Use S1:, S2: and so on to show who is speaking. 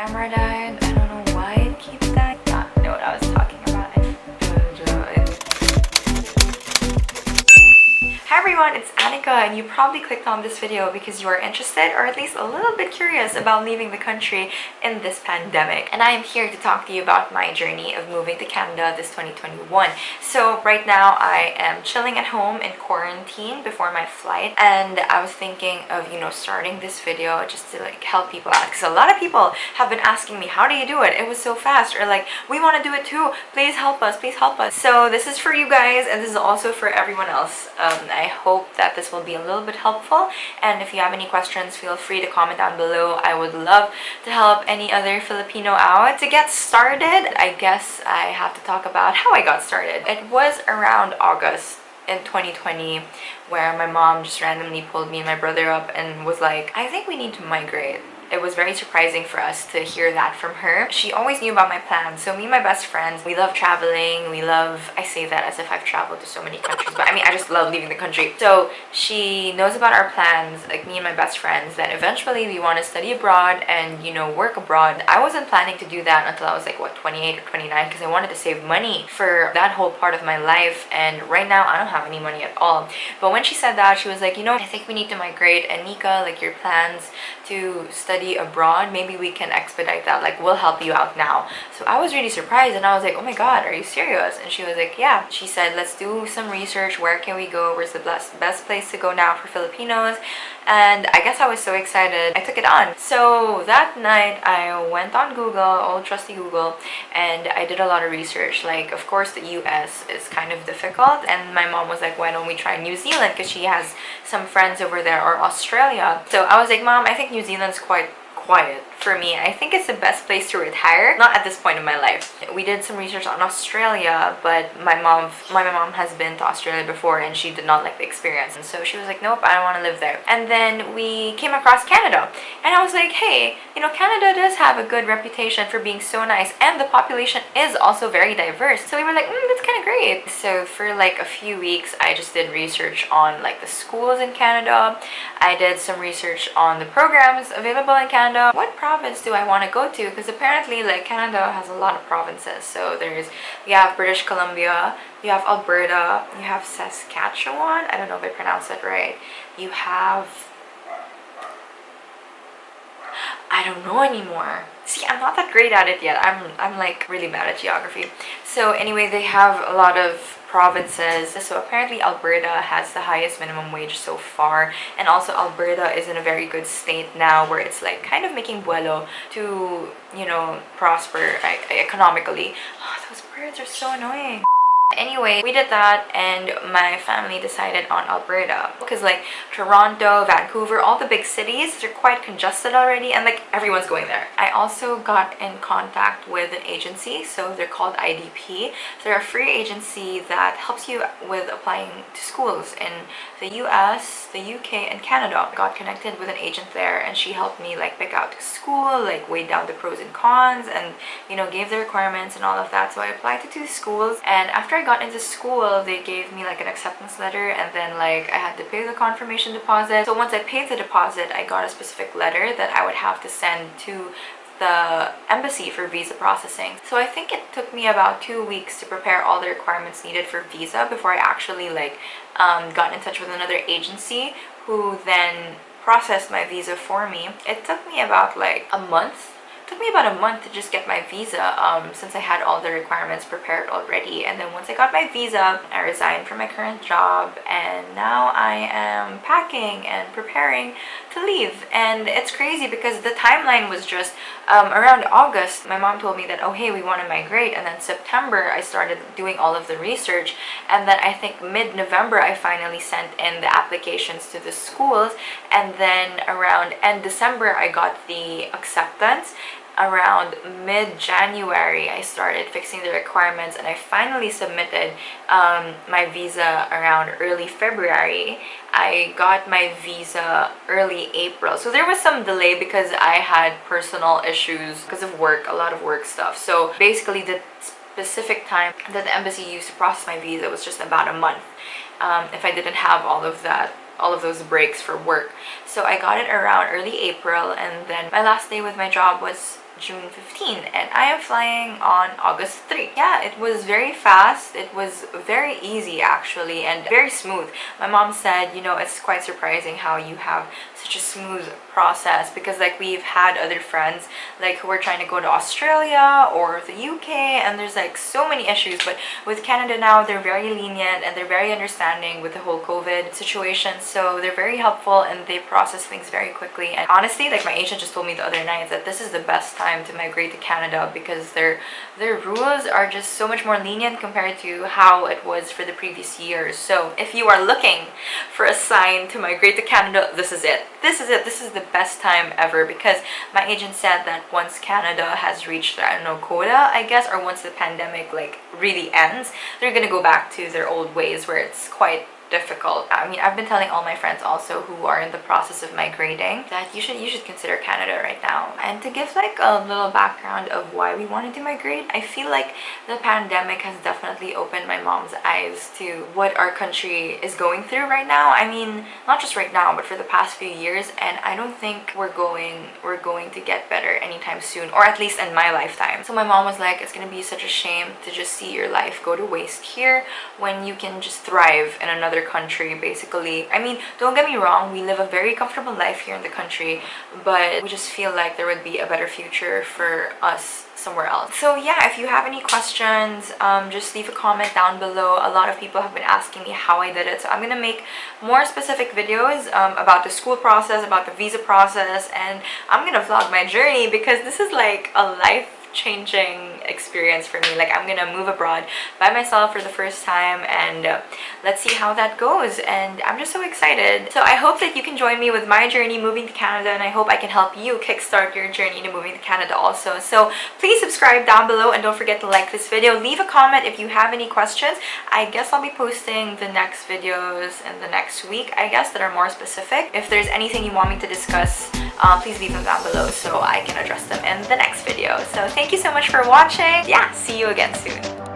S1: camera died. I don't know why it keeps dying. Not know what I was talking about. Hi everyone, it's Anika, and you probably clicked on this video because you are interested or at least a little bit curious about leaving the country in this pandemic. And I am here to talk to you about my journey of moving to Canada this 2021. So right now I am chilling at home in quarantine before my flight, and I was thinking of, starting this video just to like help people out, because a lot of people have been asking me, how do you do it? It was so fast, or like, we want to do it too. Please help us, please help us. So this is for you guys, and this is also for everyone else. I hope that this will be a little bit helpful, and if you have any questions, feel free to comment down below. I would love to help any other Filipino out. To get started, I guess I have to talk about how I got started. It was around August in 2020 where my mom just randomly pulled me and my brother up and was like, I think we need to migrate. It was very surprising for us to hear that from her. She always knew about my plans. So me and my best friends, we love traveling. I say that as if I've traveled to so many countries, but I mean, I just love leaving the country. So she knows about our plans, like me and my best friends, that eventually we want to study abroad and, work abroad. I wasn't planning to do that until I was like, 28 or 29, because I wanted to save money for that whole part of my life. And right now, I don't have any money at all. But when she said that, she was like, I think we need to migrate. And Nika, like, your plans to study abroad, maybe we can expedite that, like, we'll help you out now. So I was really surprised, and I was like, oh my god, are you serious? And she was like, yeah. She said, let's do some research. Where can we go? Where's the best place to go now for Filipinos? And I guess I was so excited, I took it on. So that night I went on Google, old trusty Google, and I did a lot of research. Like, of course, the US is kind of difficult, and my mom was like, why don't we try New Zealand, because she has some friends over there, or Australia. So I was like, Mom, I think New Zealand's quite quiet for me. I think it's the best place to retire, not at this point in my life. We did some research on Australia, but my mom has been to Australia before, and she did not like the experience, and so she was like, nope, I don't want to live there. And then we came across Canada, and I was like, hey, Canada does have a good reputation for being so nice, and the population is also very diverse. So we were like, that's kind of great. So for like a few weeks I just did research on like the schools in Canada. I did some research on the programs available in Canada. What province do I want to go to? Because apparently, like, Canada has a lot of provinces. So you have British Columbia, you have Alberta, you have Saskatchewan, I don't know if I pronounced that right, you have, I don't know anymore. See, I'm not that great at it yet. I'm like really bad at geography. So anyway, they have a lot of provinces. So apparently Alberta has the highest minimum wage so far, and also Alberta is in a very good state now where it's like kind of making vuelo to, prosper economically. Oh, those birds are so annoying. Anyway, we did that, and my family decided on Alberta because like Toronto, Vancouver, all the big cities, they're quite congested already, and like everyone's going there. I also got in contact with an agency, so they're called IDP. They're a free agency that helps you with applying to schools in the US, the UK, and Canada. I got connected with an agent there, and she helped me like pick out the school, like weigh down the pros and cons, and gave the requirements and all of that. So I applied to 2 schools, and after I got into school, they gave me like an acceptance letter, and then like I had to pay the confirmation deposit. So once I paid the deposit, I got a specific letter that I would have to send to the embassy for visa processing. So I think it took me about 2 weeks to prepare all the requirements needed for visa before I actually like got in touch with another agency who then processed my visa for me. It took me about like a month. It took me about a month to just get my visa, since I had all the requirements prepared already. And then once I got my visa, I resigned from my current job, and now I am packing and preparing to leave. And it's crazy because the timeline was just around August. My mom told me that, oh hey, we want to migrate, and then September I started doing all of the research, and then I think mid-November I finally sent in the applications to the schools, and then around end December I got the acceptance. Around mid-January I started fixing the requirements, and I finally submitted my visa around early February. I got my visa early April, so there was some delay because I had personal issues because of work, a lot of work stuff. So basically the specific time that the embassy used to process my visa was just about a month, if I didn't have all of those breaks for work. So I got it around early April, and then my last day with my job was June 15, and I am flying on August 3. Yeah, it was very fast. It was very easy actually, and very smooth. My mom said, you know, it's quite surprising how you have such a smooth process, because like we've had other friends like who are trying to go to Australia or the UK, and there's like so many issues. But with Canada now, they're very lenient and they're very understanding with the whole COVID situation, so they're very helpful and they process things very quickly. And honestly, like my agent just told me the other night that this is the best time to migrate to Canada, because their rules are just so much more lenient compared to how it was for the previous years. So if you are looking for a sign to migrate to Canada, this is it. This is it. This is the best time ever, because my agent said that once Canada has reached, I don't know, quota, I guess, or once the pandemic like really ends, they're gonna go back to their old ways where it's quite difficult. I mean, I've been telling all my friends also who are in the process of migrating that you should consider Canada right now. And to give like a little background of why we wanted to migrate, I feel like the pandemic has definitely opened my mom's eyes to what our country is going through right now. I mean, not just right now, but for the past few years, and I don't think we're going to get better anytime soon, or at least in my lifetime. So my mom was like, it's gonna be such a shame to just see your life go to waste here when you can just thrive in another country, basically. I mean, don't get me wrong, we live a very comfortable life here in the country, but we just feel like there would be a better future for us somewhere else. So yeah, if you have any questions, just leave a comment down below. A lot of people have been asking me how I did it, so I'm gonna make more specific videos about the school process, about the visa process, and I'm gonna vlog my journey, because this is like a life-changing experience for me. Like, I'm gonna move abroad by myself for the first time, and let's see how that goes. And I'm just so excited. So I hope that you can join me with my journey moving to Canada, and I hope I can help you kickstart your journey to moving to Canada also. So please subscribe down below, and don't forget to like this video. Leave a comment if you have any questions. I guess I'll be posting the next videos in the next week, I guess, that are more specific. If there's anything you want me to discuss, please leave them down below so I can address them in the next video. So thank you so much for watching. Yeah, see you again soon.